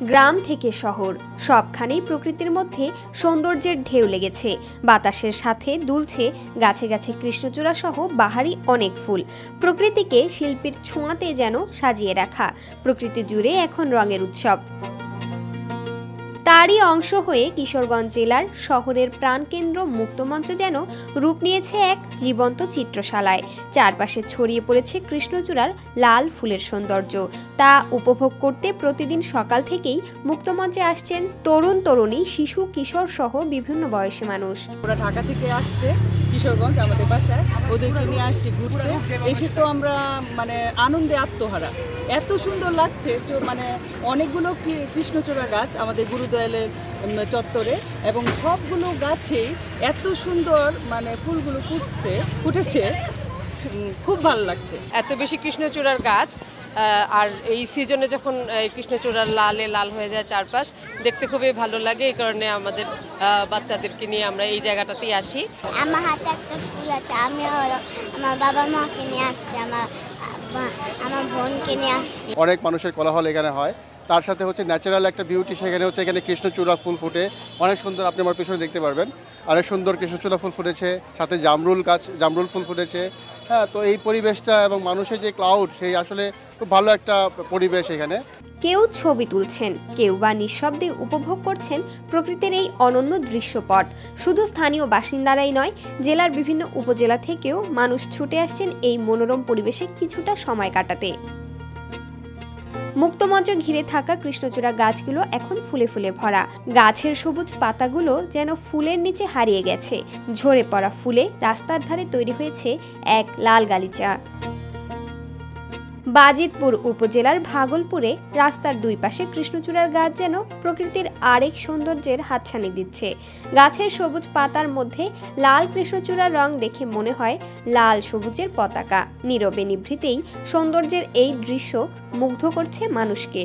গ্রাম থেকে শহর সবখানেই প্রকৃতির মধ্যে সৌন্দর্যের ঢেউ লেগেছে। বাতাসের সাথে দুলছে গাছে গাছে কৃষ্ণচূড়া সহ বাহারি অনেক ফুল। প্রকৃতিকে শিল্পীর ছোঁয়াতে যেন সাজিয়ে রাখা। প্রকৃতি জুড়ে এখন রঙের উৎসব। তারই অংশ হয়ে কিশোরগঞ্জ জেলার শহরের প্রাণকেন্দ্র মুক্তমঞ্চ যেন রূপ নিয়েছে এক জীবন্ত চিত্রশালায়। চারপাশে ছড়িয়ে পড়েছে কৃষ্ণচূড়ার লাল ফুলের সৌন্দর্য। তা উপভোগ করতে প্রতিদিন সকাল থেকেই মুক্তমঞ্চে আসছেন তরুণ তরুণী, শিশু, কিশোর সহ বিভিন্ন বয়সী মানুষ। ওরা ঢাকা থেকে আসছে কিশোরগঞ্জ আমাদের বাসায়, ওদেরকে নিয়ে আসছি ঘুরতে। এসে তো আমরা আনন্দে আত্মহারা। এত সুন্দর লাগছে, অনেকগুলো কৃষ্ণচূড়া গাছ আমাদের গুরুদয়ালের চত্বরে, এবং সবগুলো গাছেই এত সুন্দর ফুলগুলো ফুটেছে, খুব ভালো লাগছে। এত বেশি কৃষ্ণচূড়ার গাছ, আর এই সিজনে যখন কৃষ্ণচূড়ার লালে লাল হয়ে যায় চারপাশ, দেখতে খুবই ভালো লাগে। এই কারণে আমাদের বাচ্চাদেরকে নিয়ে আমরা এই জায়গাটাতেই আসি। আমার হাতে একটা ফুল আছে, আমি আমার বাবা মাকে নিয়ে আসছি, আমার বোনকে নিয়ে আসছি। অনেক মানুষের কোলাহল এখানে হয়, তার সাথে হচ্ছে ন্যাচারাল একটা বিউটি সেখানে হচ্ছে। এখানে কৃষ্ণচূড়া ফুল ফুটে অনেক সুন্দর, আপনি আমার পেছনে দেখতে পারবেন অনেক সুন্দর কৃষ্ণচূড়া ফুল ফুটেছে, সাথে জামরুল ফুল ফুটেছে। হ্যাঁ, তো এই পরিবেশটা এবং মানুষের যে ক্লাউড, সেই আসলে খুব ভালো একটা পরিবেশ এখানে। কেউ ছবি তুলছেন, কেউ বা নিঃশব্দে উপভোগ করছেন প্রকৃতির এই অনন্য দৃশ্যপট। শুধু স্থানীয় বাসিন্দারাই নয়, জেলার বিভিন্ন উপজেলা থেকেও মানুষ ছুটে আসছেন এই মনোরম পরিবেশে কিছুটা সময় কাটাতে। মুক্তমঞ্চ ঘিরে থাকা কৃষ্ণচূড়া গাছগুলো এখন ফুলে ফুলে ভরা। গাছের সবুজ পাতাগুলো যেন ফুলের নিচে হারিয়ে গেছে। ঝরে পড়া ফুলে রাস্তার ধারে তৈরি হয়েছে এক লাল গালিচা। বাজিতপুর উপজেলার ভাগলপুরে রাস্তার দুই পাশে কৃষ্ণচূড়ার গাছ যেন প্রকৃতির আরেক সৌন্দর্যের হাতছানি দিচ্ছে। গাছের সবুজ পাতার মধ্যে লাল কৃষ্ণচূড়ার রং দেখে মনে হয় লাল সবুজের পতাকা। নীরবে নিভৃতেই সৌন্দর্যের এই দৃশ্য মুগ্ধ করছে মানুষকে।